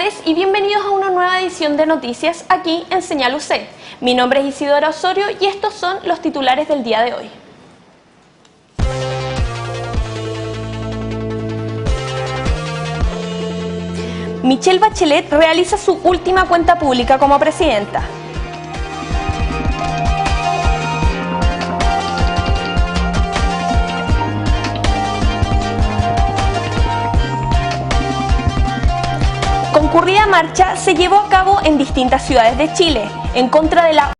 tardes y bienvenidos a una nueva edición de noticias aquí en Señal UC. Mi nombre es Isidora Osorio y estos son los titulares del día de hoy. Michelle Bachelet realiza su última cuenta pública como presidenta. Concurrida marcha se llevó a cabo en distintas ciudades de Chile, en contra de la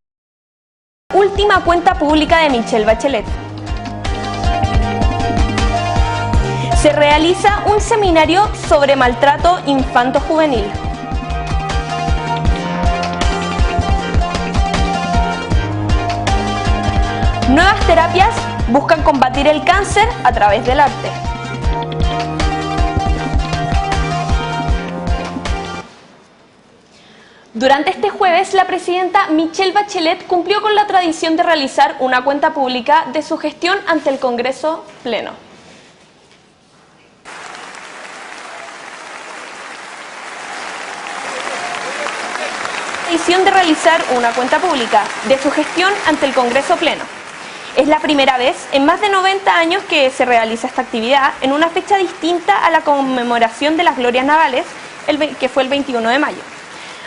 última cuenta pública de Michelle Bachelet. Se realiza un seminario sobre maltrato infanto-juvenil. Nuevas terapias buscan combatir el cáncer a través del arte. Durante este jueves, la presidenta Michelle Bachelet cumplió con la tradición de realizar una cuenta pública de su gestión ante el Congreso Pleno. De realizar una cuenta pública de su gestión ante el Congreso Pleno. Es la primera vez en más de 90 años que se realiza esta actividad en una fecha distinta a la conmemoración de las glorias navales, que fue el 21 de mayo.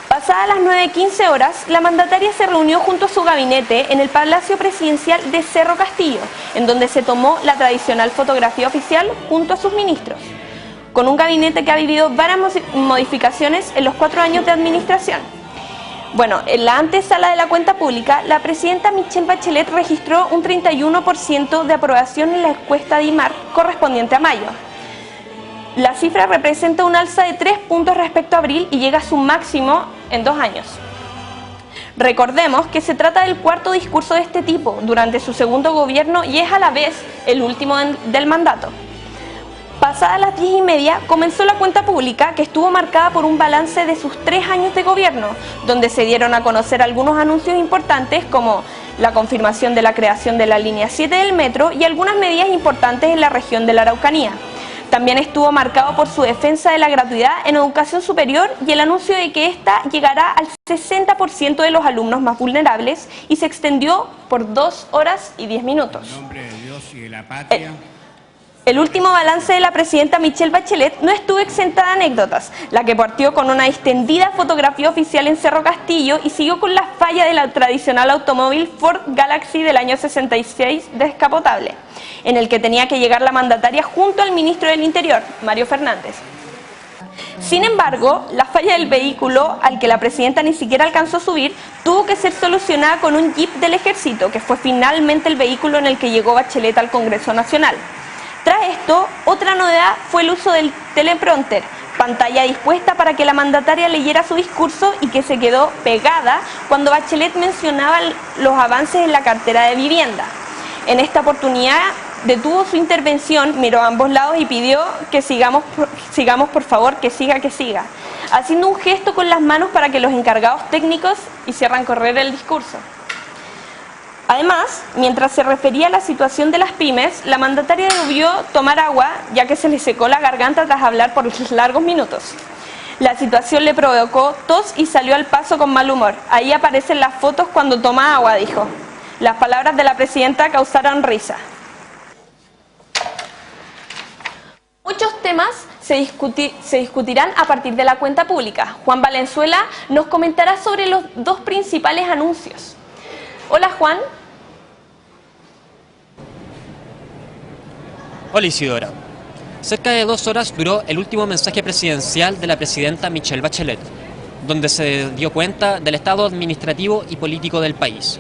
Pasadas las 9:15 horas, la mandataria se reunió junto a su gabinete en el Palacio Presidencial de Cerro Castillo, en donde se tomó la tradicional fotografía oficial junto a sus ministros, con un gabinete que ha vivido varias modificaciones en los 4 años de administración. Bueno, en la antesala de la cuenta pública, la presidenta Michelle Bachelet registró un 31% de aprobación en la encuesta de IMAR correspondiente a mayo. La cifra representa un alza de 3 puntos respecto a abril y llega a su máximo en 2 años. Recordemos que se trata del cuarto discurso de este tipo durante su segundo gobierno y es a la vez el último del mandato. Pasadas las 10:30 comenzó la cuenta pública, que estuvo marcada por un balance de sus 3 años de gobierno, donde se dieron a conocer algunos anuncios importantes como la confirmación de la creación de la línea 7 del metro y algunas medidas importantes en la región de la Araucanía. También estuvo marcado por su defensa de la gratuidad en educación superior y el anuncio de que ésta llegará al 60% de los alumnos más vulnerables y se extendió por 2 horas y 10 minutos. En nombre de Dios y de la patria. El último balance de la presidenta Michelle Bachelet no estuvo exenta de anécdotas, la que partió con una extendida fotografía oficial en Cerro Castillo y siguió con la falla de la tradicional automóvil Ford Galaxy del año 66 descapotable, en el que tenía que llegar la mandataria junto al ministro del Interior, Mario Fernández. Sin embargo, la falla del vehículo, al que la presidenta ni siquiera alcanzó a subir, tuvo que ser solucionada con un jeep del ejército, que fue finalmente el vehículo en el que llegó Bachelet al Congreso Nacional. Tras esto, otra novedad fue el uso del teleprompter, pantalla dispuesta para que la mandataria leyera su discurso y que se quedó pegada cuando Bachelet mencionaba los avances en la cartera de vivienda. En esta oportunidad detuvo su intervención, miró a ambos lados y pidió que sigamos por favor, que siga, haciendo un gesto con las manos para que los encargados técnicos hicieran correr el discurso. Además, mientras se refería a la situación de las pymes, la mandataria debió tomar agua, ya que se le secó la garganta tras hablar por largos minutos. La situación le provocó tos y salió al paso con mal humor. Ahí aparecen las fotos cuando toma agua, dijo. Las palabras de la presidenta causaron risa. Muchos temas se discutirán a partir de la cuenta pública. Juan Valenzuela nos comentará sobre los 2 principales anuncios. Hola, Juan. Hola, Isidora. Cerca de 2 horas duró el último mensaje presidencial de la presidenta Michelle Bachelet, donde se dio cuenta del estado administrativo y político del país.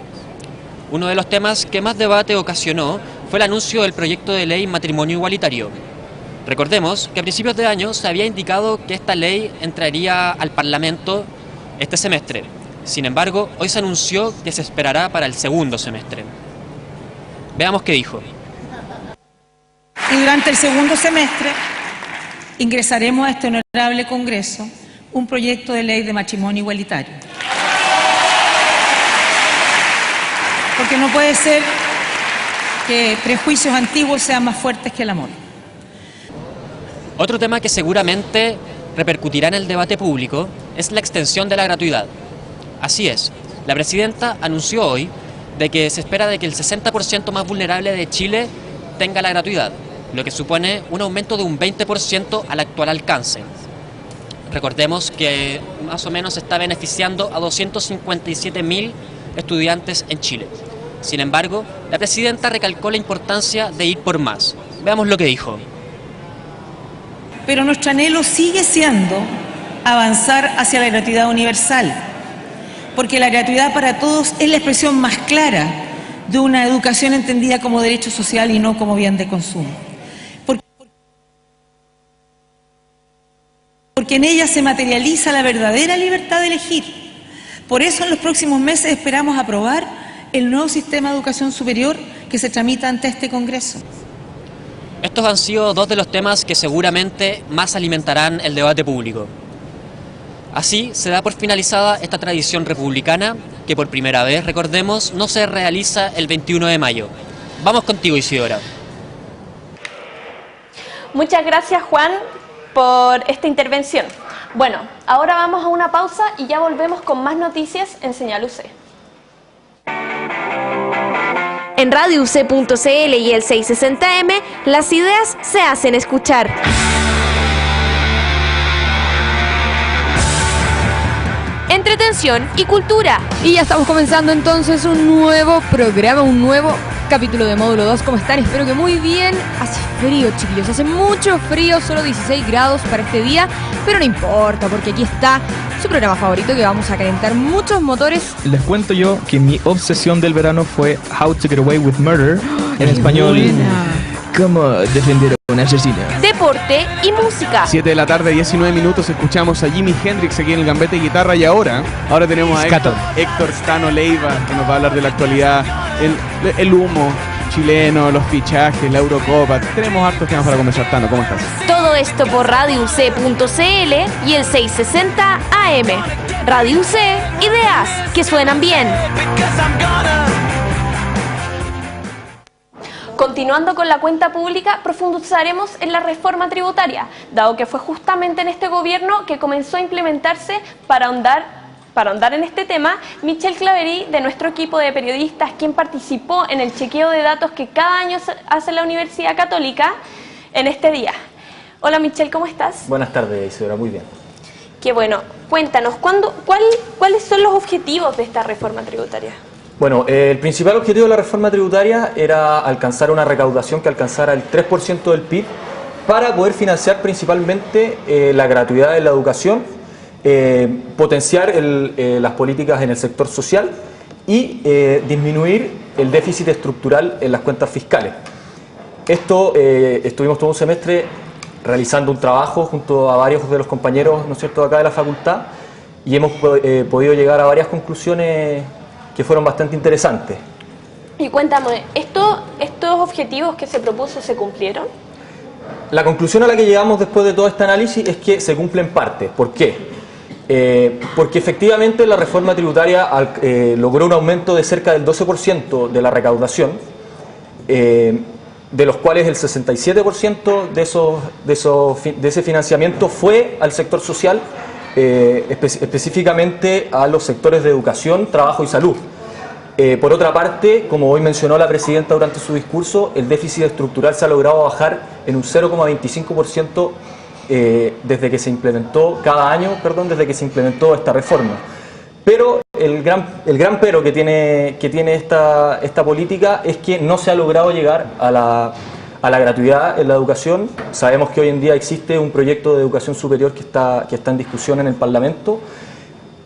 Uno de los temas que más debate ocasionó fue el anuncio del proyecto de ley matrimonio igualitario. Recordemos que a principios de año se había indicado que esta ley entraría al Parlamento este semestre. Sin embargo, hoy se anunció que se esperará para el segundo semestre. Veamos qué dijo. Y durante el segundo semestre ingresaremos a este honorable Congreso un proyecto de ley de matrimonio igualitario. Porque no puede ser que prejuicios antiguos sean más fuertes que el amor. Otro tema que seguramente repercutirá en el debate público es la extensión de la gratuidad. Así es, la presidenta anunció hoy de que se espera de que el 60% más vulnerable de Chile tenga la gratuidad, lo que supone un aumento de un 20% al actual alcance. Recordemos que más o menos se está beneficiando a 257.000 estudiantes en Chile. Sin embargo, la presidenta recalcó la importancia de ir por más. Veamos lo que dijo. Pero nuestro anhelo sigue siendo avanzar hacia la gratuidad universal, porque la gratuidad para todos es la expresión más clara de una educación entendida como derecho social y no como bien de consumo. Porque en ella se materializa la verdadera libertad de elegir. Por eso en los próximos meses esperamos aprobar el nuevo sistema de educación superior que se tramita ante este Congreso. Estos han sido dos de los temas que seguramente más alimentarán el debate público. Así se da por finalizada esta tradición republicana que por primera vez, recordemos, no se realiza el 21 de mayo. Vamos contigo, Isidora. Muchas gracias, Juan, por esta intervención. Bueno, ahora vamos a una pausa y ya volvemos con más noticias en Señal UC. En radiouc.cl y el 660M, las ideas se hacen escuchar. Entretención y cultura. Y ya estamos comenzando entonces un nuevo programa, un nuevo capítulo de Módulo 2. ¿Cómo están? Espero que muy bien. Hace frío, chiquillos, hace mucho frío, solo 16 grados para este día, pero no importa, porque aquí está su programa favorito, que vamos a calentar muchos motores. Les cuento yo que mi obsesión del verano fue How to Get Away with Murder, en español, ¿cómo defender a un asesino? Deporte y música. 7 de la tarde, 19 minutos, escuchamos a Jimi Hendrix aquí en el gambete de guitarra y ahora tenemos a Héctor Stano Leiva, que nos va a hablar de la actualidad, el humo chileno, los fichajes, la Eurocopa. Tenemos hartos temas para conversar. Tano, ¿cómo estás? Todo esto por radiouc.cl y el 660 AM. Radio UC, ideas que suenan bien. Continuando con la cuenta pública, profundizaremos en la reforma tributaria, dado que fue justamente en este gobierno que comenzó a implementarse. Para ahondar en este tema, Michelle Claverí, de nuestro equipo de periodistas, quien participó en el chequeo de datos que cada año hace la Universidad Católica en este día. Hola Michelle, ¿cómo estás? Buenas tardes, Isidora, muy bien. Qué bueno. Cuéntanos, ¿cuáles son los objetivos de esta reforma tributaria? Bueno, el principal objetivo de la reforma tributaria era alcanzar una recaudación que alcanzara el 3% del PIB para poder financiar principalmente la gratuidad de la educación, potenciar las políticas en el sector social y disminuir el déficit estructural en las cuentas fiscales. Esto estuvimos todo un semestre realizando un trabajo junto a varios de los compañeros, ¿no es cierto?, acá de la facultad, y hemos podido llegar a varias conclusiones que fueron bastante interesantes. Y cuéntame, ¿estos objetivos que se propuso se cumplieron? La conclusión a la que llegamos después de todo este análisis es que se cumple en parte. ¿Por qué? Porque efectivamente la reforma tributaria logró un aumento de cerca del 12% de la recaudación, de los cuales el 67% de ese financiamiento fue al sector social, específicamente a los sectores de educación, trabajo y salud. Por otra parte, como hoy mencionó la presidenta durante su discurso, el déficit estructural se ha logrado bajar en un 0,25% desde que se implementó desde que se implementó esta reforma. Pero el gran pero que tiene esta política es que no se ha logrado llegar a la gratuidad en la educación. Sabemos que hoy en día existe un proyecto de educación superior que está en discusión en el Parlamento,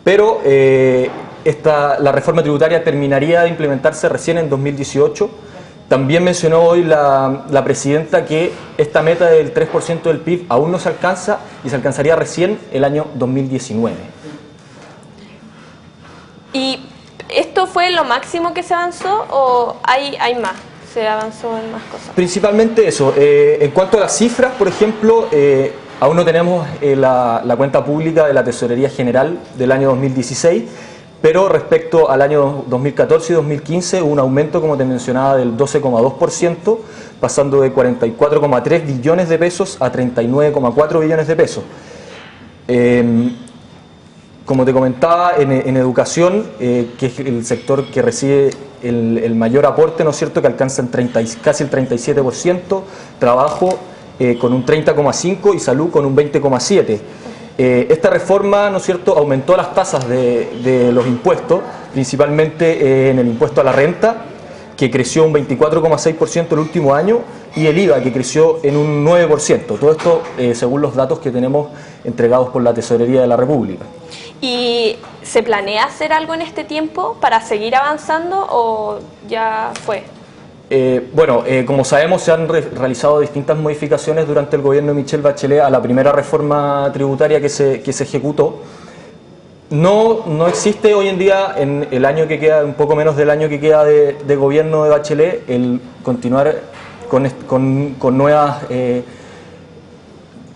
pero la reforma tributaria terminaría de implementarse recién en 2018. También mencionó hoy la presidenta que esta meta del 3% del PIB aún no se alcanza y se alcanzaría recién el año 2019. ¿Y esto fue lo máximo que se avanzó o hay más? ¿Se avanzó en más cosas? Principalmente eso. En cuanto a las cifras, por ejemplo, aún no tenemos la cuenta pública de la Tesorería General del año 2016, pero respecto al año 2014 y 2015 hubo un aumento, como te mencionaba, del 12,2%, pasando de 44,3 billones de pesos a 39,4 billones de pesos. Como te comentaba, en educación, que es el sector que recibe el mayor aporte, ¿no es cierto?, que alcanza casi el 37%, trabajo con un 30,5% y salud con un 20,7%. Esta reforma, ¿no es cierto?, aumentó las tasas de los impuestos, principalmente en el impuesto a la renta, que creció un 24,6% el último año, y el IVA, que creció en un 9%. Todo esto según los datos que tenemos entregados por la Tesorería de la República. ¿Y se planea hacer algo en este tiempo para seguir avanzando o ya fue? Como sabemos, se han realizado distintas modificaciones durante el gobierno de Michelle Bachelet a la primera reforma tributaria que se ejecutó. No existe hoy en día, en el año que queda, un poco menos del año que queda de gobierno de Bachelet, el continuar con nuevas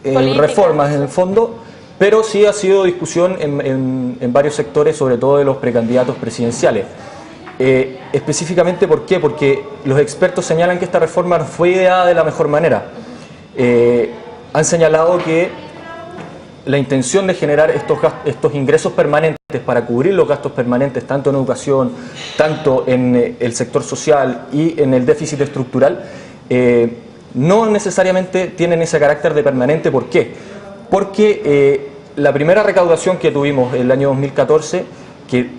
reformas en el fondo, pero sí ha sido discusión en varios sectores, sobre todo de los precandidatos presidenciales. Específicamente, ¿por qué? Porque los expertos señalan que esta reforma no fue ideada de la mejor manera. Han señalado que la intención de generar estos ingresos permanentes para cubrir los gastos permanentes, tanto en educación, tanto en el sector social y en el déficit estructural, no necesariamente tienen ese carácter de permanente. ¿Por qué? Porque la primera recaudación que tuvimos el año 2014, que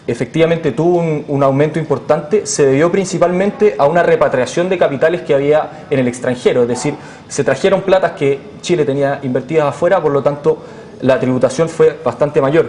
efectivamente tuvo un aumento importante, se debió principalmente a una repatriación de capitales que había en el extranjero, es decir, se trajeron platas que Chile tenía invertidas afuera, por lo tanto la tributación fue bastante mayor.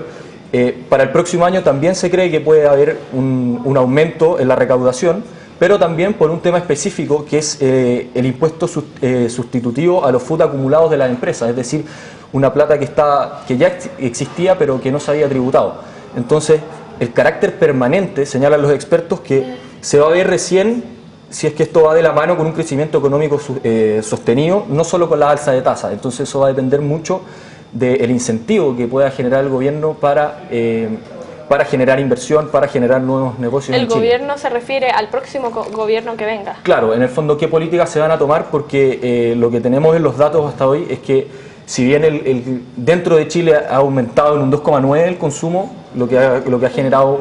Para el próximo año también se cree que puede haber un aumento en la recaudación, pero también por un tema específico, que es el impuesto sustitutivo a los FUT acumulados de las empresas, es decir, una plata que ya existía pero que no se había tributado. Entonces, el carácter permanente, señalan los expertos, que se va a ver recién si es que esto va de la mano con un crecimiento económico sostenido, no solo con la alza de tasas. Entonces eso va a depender mucho del incentivo que pueda generar el gobierno para generar inversión, para generar nuevos negocios en Chile. ¿El gobierno se refiere al próximo gobierno que venga? Claro, en el fondo, ¿qué políticas se van a tomar? Porque lo que tenemos en los datos hasta hoy es que si bien dentro de Chile ha aumentado en un 2,9% el consumo, lo que ha generado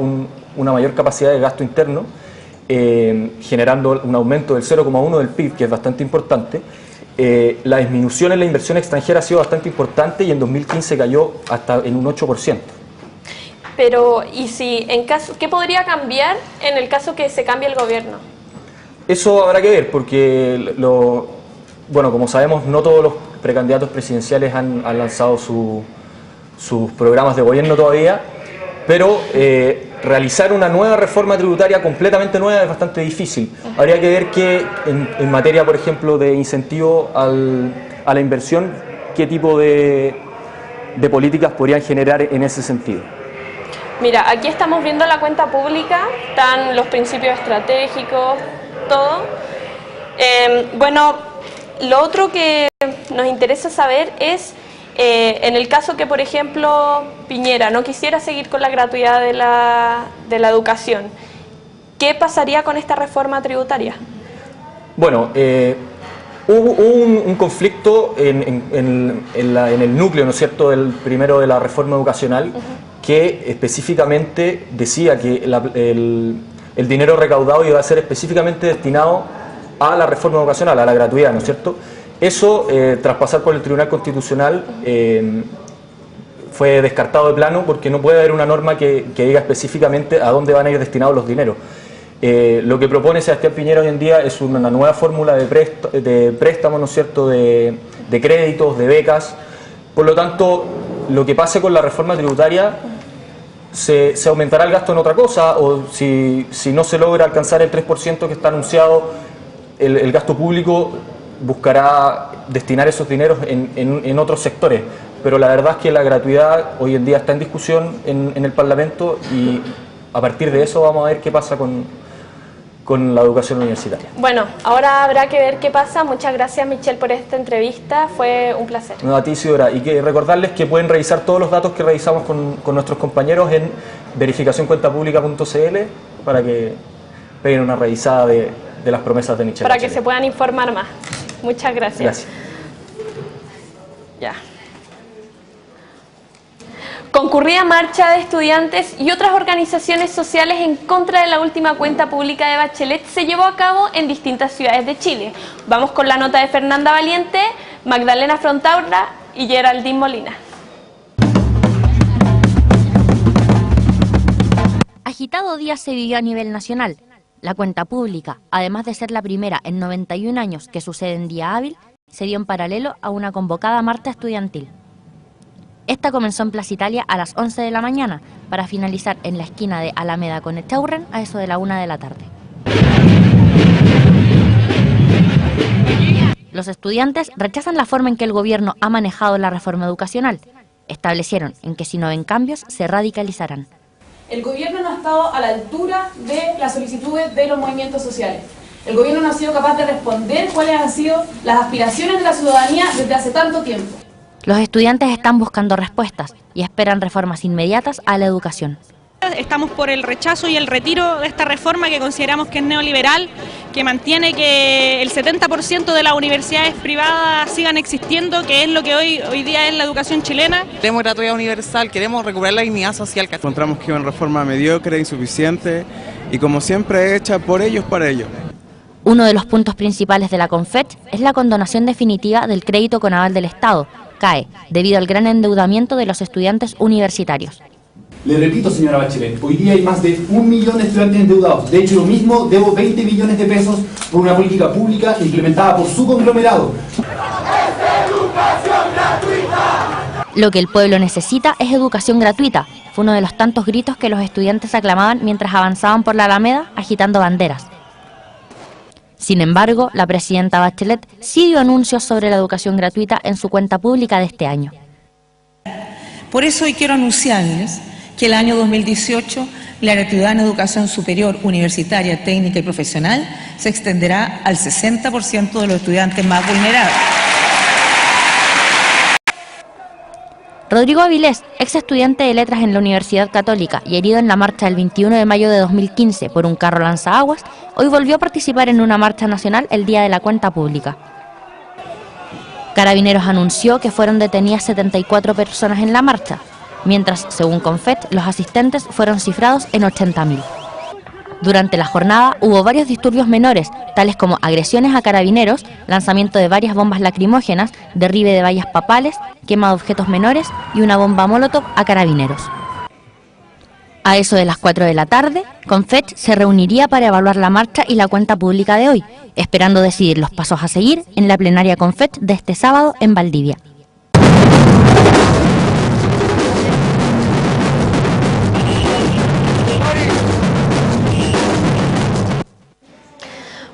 una mayor capacidad de gasto interno, generando un aumento del 0,1% del PIB, que es bastante importante. La disminución en la inversión extranjera ha sido bastante importante y en 2015 cayó hasta en un 8%. Pero, ¿y si qué podría cambiar en el caso que se cambie el gobierno? Eso habrá que ver, porque como sabemos, no todos los precandidatos presidenciales han lanzado sus programas de gobierno todavía, pero realizar una nueva reforma tributaria completamente nueva es bastante difícil. Habría que ver que en materia, por ejemplo, de incentivo a la inversión, qué tipo de políticas podrían generar en ese sentido. Mira, aquí estamos viendo la cuenta pública, están los principios estratégicos, todo. Lo otro que nos interesa saber es, en el caso que, por ejemplo, Piñera no quisiera seguir con la gratuidad de la educación, ¿qué pasaría con esta reforma tributaria? Bueno, hubo un conflicto en el núcleo, ¿no es cierto?, del primero de la reforma educacional, que específicamente decía que el dinero recaudado iba a ser específicamente destinado a la reforma educacional, a la gratuidad, ¿no es cierto? Eso, tras pasar por el Tribunal Constitucional, fue descartado de plano, porque no puede haber una norma que diga específicamente a dónde van a ir destinados los dineros. Lo que propone Sebastián Piñera hoy en día es una nueva fórmula de préstamos, ¿no es cierto?, de créditos, de becas. Por lo tanto, lo que pase con la reforma tributaria, se aumentará el gasto en otra cosa, o si no se logra alcanzar el 3% que está anunciado, el gasto público buscará destinar esos dineros en otros sectores. Pero la verdad es que la gratuidad hoy en día está en discusión en el Parlamento, y a partir de eso vamos a ver qué pasa con la educación universitaria. Bueno, ahora habrá que ver qué pasa. Muchas gracias, Michelle, por esta entrevista. Fue un placer. No, a ti, Isidora. Y recordarles que pueden revisar todos los datos que revisamos con nuestros compañeros en verificacioncuentapublica.cl para que peguen una revisada de las promesas de Michelle. Para que se puedan informar más. Muchas gracias. Gracias. Ya. Concurrida marcha de estudiantes y otras organizaciones sociales en contra de la última cuenta pública de Bachelet se llevó a cabo en distintas ciudades de Chile. Vamos con la nota de Fernanda Valiente, Magdalena Frontaura y Geraldine Molina. Agitado día se vivió a nivel nacional. La cuenta pública, además de ser la primera en 91 años que sucede en día hábil, se dio en paralelo a una convocada marcha estudiantil. Esta comenzó en Plaza Italia a las 11 de la mañana para finalizar en la esquina de Alameda con Echaurren a eso de la 1 de la tarde. Los estudiantes rechazan la forma en que el gobierno ha manejado la reforma educacional. Establecieron en que si no ven cambios se radicalizarán. El gobierno no ha estado a la altura de las solicitudes de los movimientos sociales. El gobierno no ha sido capaz de responder cuáles han sido las aspiraciones de la ciudadanía desde hace tanto tiempo. Los estudiantes están buscando respuestas y esperan reformas inmediatas a la educación. Estamos por el rechazo y el retiro de esta reforma que consideramos que es neoliberal, que mantiene que el 70% de las universidades privadas sigan existiendo, que es lo que hoy día es la educación chilena. Queremos gratuidad universal, queremos recuperar la dignidad social. Encontramos que es una reforma mediocre, insuficiente y como siempre hecha por ellos para ellos. Uno de los puntos principales de la CONFECH es la condonación definitiva del crédito con aval del Estado, CAE, debido al gran endeudamiento de los estudiantes universitarios. Le repito, señora Bachelet, hoy día hay más de 1 millón de estudiantes endeudados. De hecho, yo mismo debo 20 millones de pesos por una política pública implementada por su conglomerado. Lo que el pueblo necesita es educación gratuita. Fue uno de los tantos gritos que los estudiantes aclamaban mientras avanzaban por la Alameda agitando banderas. Sin embargo, la presidenta Bachelet sí dio anuncios sobre la educación gratuita en su cuenta pública de este año. Por eso hoy quiero anunciarles que el año 2018 la gratuidad en educación superior, universitaria, técnica y profesional se extenderá al 60% de los estudiantes más vulnerables. Rodrigo Avilés, ex estudiante de letras en la Universidad Católica y herido en la marcha del 21 de mayo de 2015 por un carro lanzaguas, hoy volvió a participar en una marcha nacional el día de la cuenta pública. Carabineros anunció que fueron detenidas 74 personas en la marcha, mientras, según CONFECH, los asistentes fueron cifrados en 80.000. Durante la jornada hubo varios disturbios menores, tales como agresiones a carabineros, lanzamiento de varias bombas lacrimógenas, derribe de vallas papales, quema de objetos menores y una bomba molotov a carabineros. A eso de las 4 de la tarde, CONFECH se reuniría para evaluar la marcha y la cuenta pública de hoy, esperando decidir los pasos a seguir en la plenaria CONFECH de este sábado en Valdivia.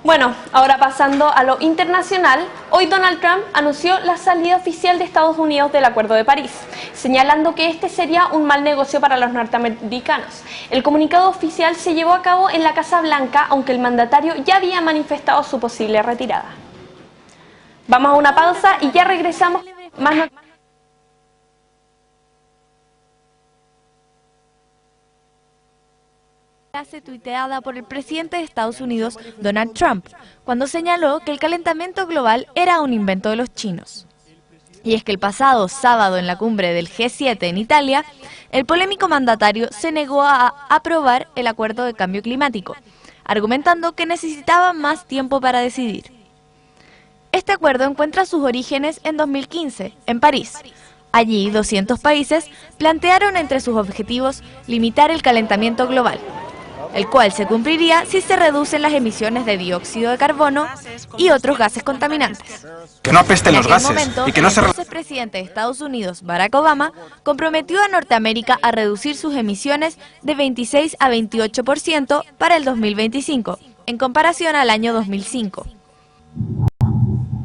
Bueno, ahora pasando a lo internacional, hoy Donald Trump anunció la salida oficial de Estados Unidos del Acuerdo de París, señalando que este sería un mal negocio para los norteamericanos. El comunicado oficial se llevó a cabo en la Casa Blanca, aunque el mandatario ya había manifestado su posible retirada. Vamos a una pausa y ya regresamos más noticias. Frase tuiteada por el presidente de Estados Unidos, Donald Trump, cuando señaló que el calentamiento global era un invento de los chinos. Y es que el pasado sábado en la cumbre del G7 en Italia, el polémico mandatario se negó a aprobar el acuerdo de cambio climático, argumentando que necesitaba más tiempo para decidir. Este acuerdo encuentra sus orígenes en 2015, en París. Allí, 200 países plantearon entre sus objetivos limitar el calentamiento global, el cual se cumpliría si se reducen las emisiones de dióxido de carbono y otros gases contaminantes. Que no apesten los gases y que no se... El vicepresidente de Estados Unidos, Barack Obama, comprometió a Norteamérica a reducir sus emisiones de 26 a 28% para el 2025, en comparación al año 2005.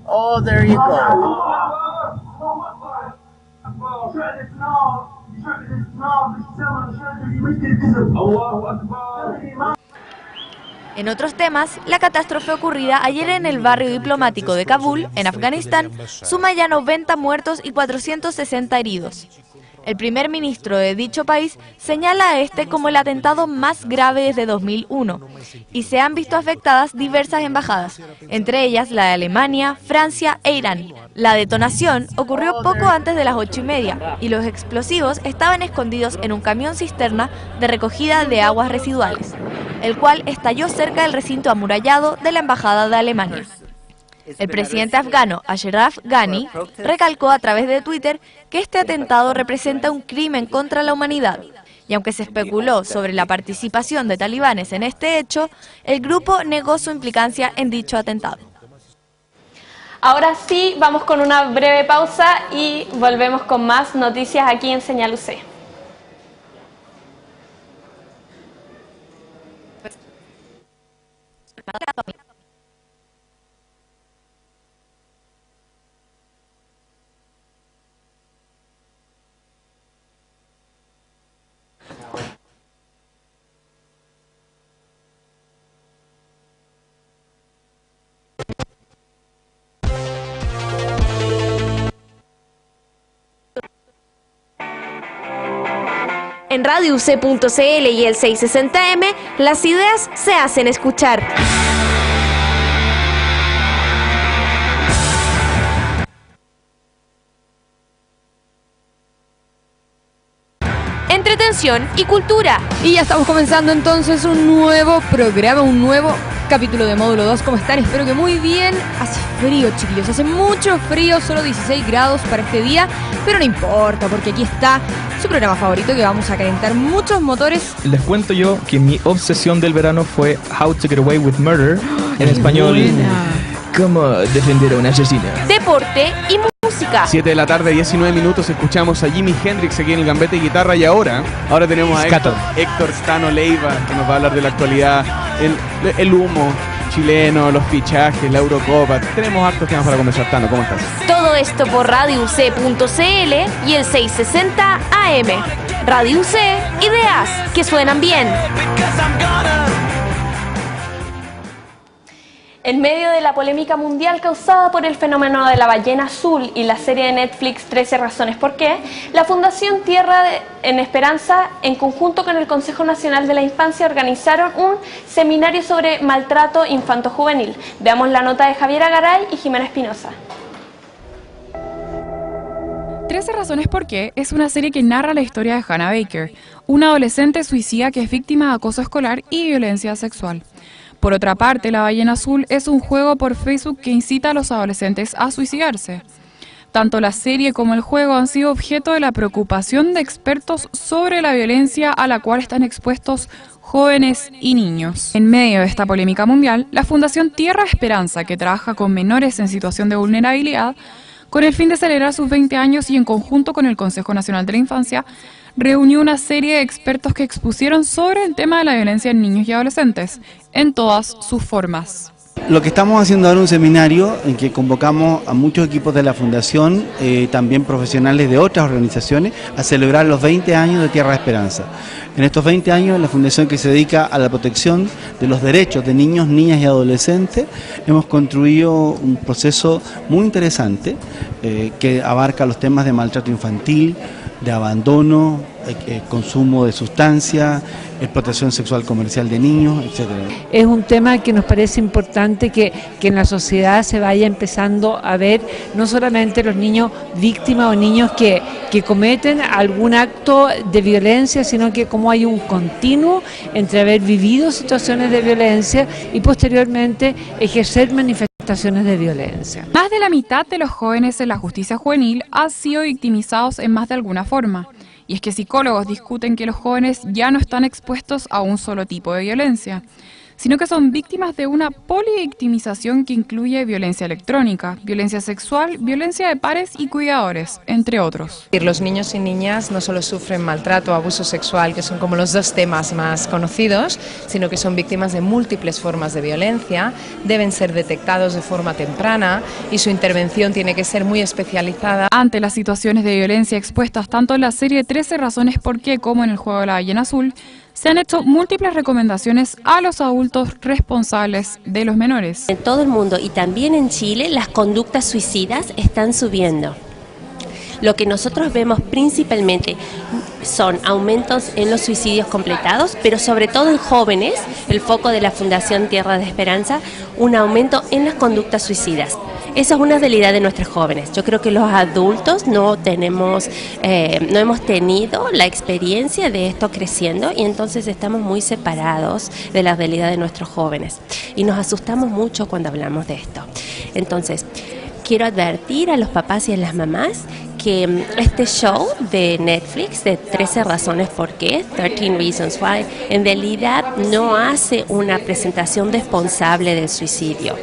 Oh, there you go. En otros temas, la catástrofe ocurrida ayer en el barrio diplomático de Kabul, en Afganistán, suma ya 90 muertos y 460 heridos. El primer ministro de dicho país señala a este como el atentado más grave desde 2001 y se han visto afectadas diversas embajadas, entre ellas la de Alemania, Francia e Irán. La detonación ocurrió poco antes de las 8:30 y los explosivos estaban escondidos en un camión cisterna de recogida de aguas residuales, el cual estalló cerca del recinto amurallado de la Embajada de Alemania. El presidente afgano Ashraf Ghani recalcó a través de Twitter que este atentado representa un crimen contra la humanidad. Y aunque se especuló sobre la participación de talibanes en este hecho, el grupo negó su implicancia en dicho atentado. Ahora sí, vamos con una breve pausa y volvemos con más noticias aquí en Señal UC. En Radio UC.cl y el 660M, las ideas se hacen escuchar. Entretención y cultura. Y ya estamos comenzando entonces un nuevo programa, un nuevo capítulo de Módulo 2. ¿Cómo están? Espero que muy bien. Hace frío, chiquillos, hace mucho frío, solo 16 grados para este día, pero no importa, porque aquí está su programa favorito, que vamos a calentar muchos motores. Les cuento yo que mi obsesión del verano fue How to Get Away with Murder, en español, ¿cómo defender a un asesino? Deporte y música. 7 de la tarde, 19 minutos, escuchamos a Jimi Hendrix aquí en el Gambete de Guitarra y ahora tenemos a Héctor Stano Leiva, que nos va a hablar de la actualidad, el humo chileno, los fichajes, la Eurocopa. Tenemos hartos temas para conversar. Tano, ¿cómo estás? Todo esto por Radio UC.cl y el 660 AM. Radio UC, ideas que suenan bien. En medio de la polémica mundial causada por el fenómeno de la ballena azul y la serie de Netflix 13 razones por qué, la Fundación Tierra en Esperanza, en conjunto con el Consejo Nacional de la Infancia, organizaron un seminario sobre maltrato infanto-juvenil. Veamos la nota de Javiera Garay y Jimena Espinosa. 13 razones por qué es una serie que narra la historia de Hannah Baker, una adolescente suicida que es víctima de acoso escolar y violencia sexual. Por otra parte, La ballena azul es un juego por Facebook que incita a los adolescentes a suicidarse. Tanto la serie como el juego han sido objeto de la preocupación de expertos sobre la violencia a la cual están expuestos jóvenes y niños. En medio de esta polémica mundial, la Fundación Tierra Esperanza, que trabaja con menores en situación de vulnerabilidad, con el fin de celebrar sus 20 años y en conjunto con el Consejo Nacional de la Infancia, reunió una serie de expertos que expusieron sobre el tema de la violencia en niños y adolescentes, en todas sus formas. Lo que estamos haciendo ahora es un seminario en que convocamos a muchos equipos de la Fundación, también profesionales de otras organizaciones, a celebrar los 20 años de Tierra Esperanza. En estos 20 años, la Fundación, que se dedica a la protección de los derechos de niños, niñas y adolescentes, hemos construido un proceso muy interesante que abarca los temas de maltrato infantil, de abandono, consumo de sustancias, explotación sexual comercial de niños, etc. Es un tema que nos parece importante que en la sociedad se vaya empezando a ver no solamente los niños víctimas o niños que cometen algún acto de violencia, sino que como hay un continuo entre haber vivido situaciones de violencia y posteriormente ejercer manifestaciones de violencia. Más de la mitad de los jóvenes en la justicia juvenil han sido victimizados en más de alguna forma. Y es que psicólogos discuten que los jóvenes ya no están expuestos a un solo tipo de violencia, sino que son víctimas de una polivictimización que incluye violencia electrónica, violencia sexual, violencia de pares y cuidadores, entre otros. Los niños y niñas no solo sufren maltrato o abuso sexual, que son como los dos temas más conocidos, sino que son víctimas de múltiples formas de violencia, deben ser detectados de forma temprana y su intervención tiene que ser muy especializada. Ante las situaciones de violencia expuestas tanto en la serie 13 razones por qué como en el juego de La ballena azul, se han hecho múltiples recomendaciones a los adultos responsables de los menores. En todo el mundo y también en Chile, las conductas suicidas están subiendo. Lo que nosotros vemos principalmente son aumentos en los suicidios completados, pero sobre todo en jóvenes, el foco de la Fundación Tierra de Esperanza, un aumento en las conductas suicidas. Esa es una realidad de nuestros jóvenes. Yo creo que los adultos no hemos tenido la experiencia de esto creciendo y entonces estamos muy separados de la realidad de nuestros jóvenes y nos asustamos mucho cuando hablamos de esto. Entonces, quiero advertir a los papás y a las mamás que este show de Netflix de 13 razones por qué, 13 Reasons Why, en realidad no hace una presentación responsable del suicidio.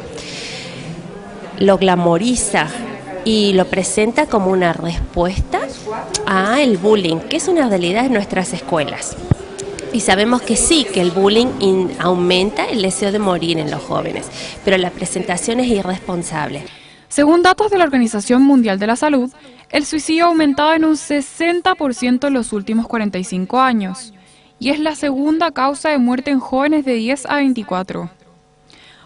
Lo glamoriza y lo presenta como una respuesta al bullying, que es una realidad en nuestras escuelas. Y sabemos que sí, que el bullying aumenta el deseo de morir en los jóvenes, pero la presentación es irresponsable. Según datos de la Organización Mundial de la Salud, el suicidio ha aumentado en un 60% en los últimos 45 años y es la segunda causa de muerte en jóvenes de 10 a 24.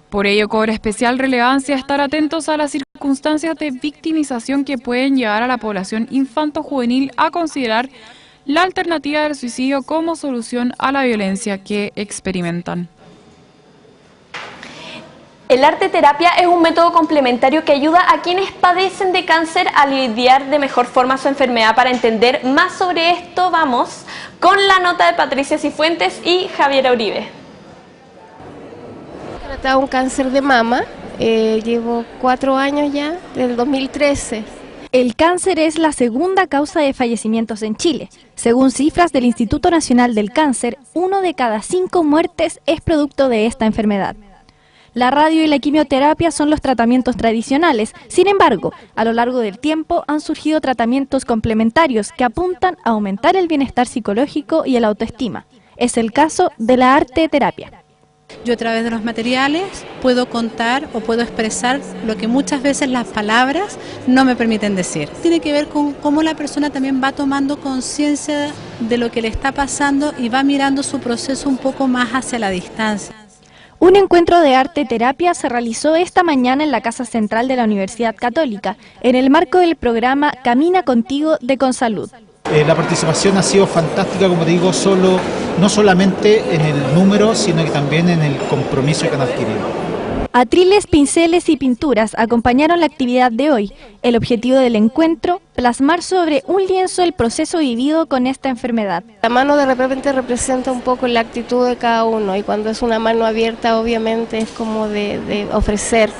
Por ello cobra especial relevancia estar atentos a las circunstancias de victimización que pueden llevar a la población infanto-juvenil a considerar la alternativa del suicidio como solución a la violencia que experimentan. El arte terapia es un método complementario que ayuda a quienes padecen de cáncer a lidiar de mejor forma su enfermedad. Para entender más sobre esto, vamos con la nota de Patricia Cifuentes y Javier Uribe. He tratado un cáncer de mama, llevo 4 años ya, del 2013. El cáncer es la segunda causa de fallecimientos en Chile. Según cifras del Instituto Nacional del Cáncer, 1 de cada 5 muertes es producto de esta enfermedad. La radio y la quimioterapia son los tratamientos tradicionales. Sin embargo, a lo largo del tiempo han surgido tratamientos complementarios que apuntan a aumentar el bienestar psicológico y el autoestima. Es el caso de la arte terapia. Yo a través de los materiales puedo contar o puedo expresar lo que muchas veces las palabras no me permiten decir. Tiene que ver con cómo la persona también va tomando conciencia de lo que le está pasando y va mirando su proceso un poco más hacia la distancia. Un encuentro de arte terapia se realizó esta mañana en la Casa Central de la Universidad Católica, en el marco del programa Camina Contigo de Consalud. La participación ha sido fantástica, como te digo, no solamente en el número, sino que también en el compromiso que han adquirido. Atriles, pinceles y pinturas acompañaron la actividad de hoy. El objetivo del encuentro, plasmar sobre un lienzo el proceso vivido con esta enfermedad. La mano de repente representa un poco la actitud de cada uno y cuando es una mano abierta obviamente es como de ofrecer.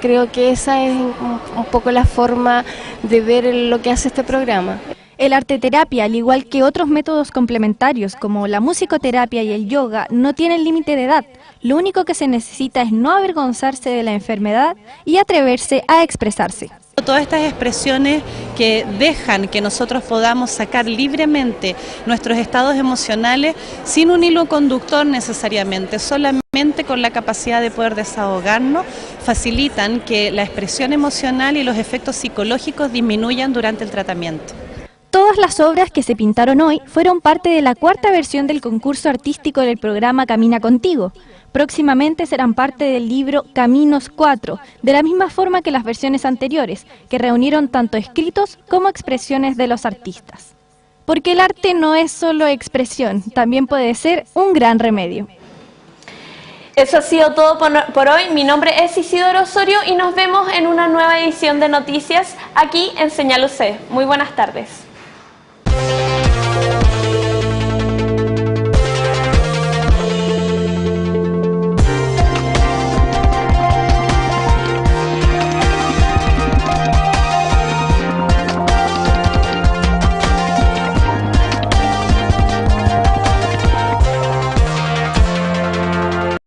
Creo que esa es un poco la forma de ver lo que hace este programa. El arte terapia, al igual que otros métodos complementarios como la musicoterapia y el yoga, no tienen límite de edad. Lo único que se necesita es no avergonzarse de la enfermedad y atreverse a expresarse. Todas estas expresiones que dejan que nosotros podamos sacar libremente nuestros estados emocionales sin un hilo conductor necesariamente, solamente con la capacidad de poder desahogarnos, facilitan que la expresión emocional y los efectos psicológicos disminuyan durante el tratamiento. Todas las obras que se pintaron hoy fueron parte de la 4ª versión del concurso artístico del programa Camina Contigo. Próximamente serán parte del libro Caminos 4, de la misma forma que las versiones anteriores, que reunieron tanto escritos como expresiones de los artistas. Porque el arte no es solo expresión, también puede ser un gran remedio. Eso ha sido todo por hoy. Mi nombre es Isidoro Osorio y nos vemos en una nueva edición de Noticias aquí en Señal UC. Muy buenas tardes.